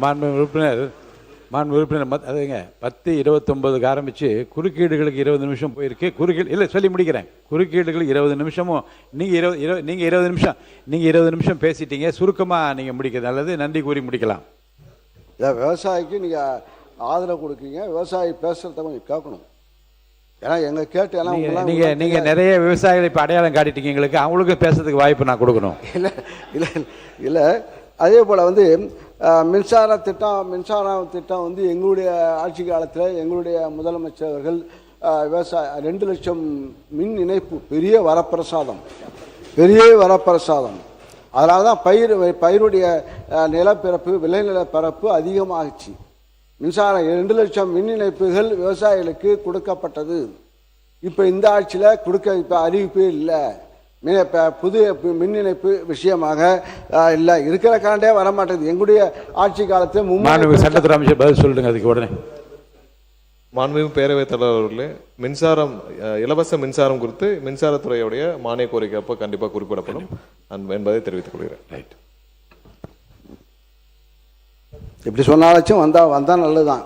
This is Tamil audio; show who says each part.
Speaker 1: மாண்பு உறுப்பினர் அதுங்க 10:29 ஆரம்பித்து குறுக்கீடுகளுக்கு 20 நிமிஷம் போயிருக்கு. குறுக்கீடு இல்லை சொல்லி முடிக்கிறேன். குறுக்கீடுகளுக்கு 20 நிமிஷமும் நீங்கள் 20 நிமிஷம் பேசிட்டீங்க. சுருக்கமாக நீங்கள் முடிக்கிறது நல்லது. நன்றி கூறி முடிக்கலாம்.
Speaker 2: விவசாயிக்கு நீங்கள் ஆதரவு கொடுக்கீங்க, விவசாயி பேசுகிறத கொஞ்சம் கேட்கணும். ஏன்னா எங்கள் கேட்டு எல்லாம்
Speaker 1: நீங்கள் நிறைய விவசாயிகளை இப்போ அடையாளம் காட்டிட்டீங்க. எங்களுக்கு அவங்களுக்கும் பேசுறதுக்கு வாய்ப்பு நான் கொடுக்கணும். இல்லை
Speaker 2: இல்லை இல்லை அதே போல் மின்சார திட்டம் எங்களுடைய ஆட்சி காலத்தில் எங்களுடைய முதலமைச்சர் அவர்கள் விவசாய 2 லட்சம் மின் இணைப்பு பெரிய வரப்பிரசாதம். அதனால தான் பயிருடைய நிலப்பரப்பு விளைநிலப்பரப்பு அதிகமாகிச்சு. மின்சாரம் 2 லட்சம் மின் இணைப்புகள் விவசாயிகளுக்கு கொடுக்கப்பட்டது. இப்போ இந்த ஆட்சியில் கொடுக்க அறிவிப்பே இல்லை. புதிய மின் இணைப்பு விஷயமாக இல்லை, இருக்கிற கரண்டே வரமாட்டேங்குது. எங்களுடைய ஆட்சி காலத்தில்
Speaker 1: சட்டத்துறை அமைச்சர் பதில் சொல்லுங்க. அதுக்கு உடனே
Speaker 3: மாண்புமிகு பேரவைத் தலைவர் அவர்களே, இலவச மின்சாரம் குறித்து மின்சாரத்துறையுடைய மானிய கோரிக்கை அப்போ கண்டிப்பாக குறிப்பிடப்படும் என்பதை தெரிவித்துக் கொள்கிறேன்.
Speaker 1: ரைட்.
Speaker 2: இப்படி சொன்னாலும் வந்தால் நல்லதுதான்.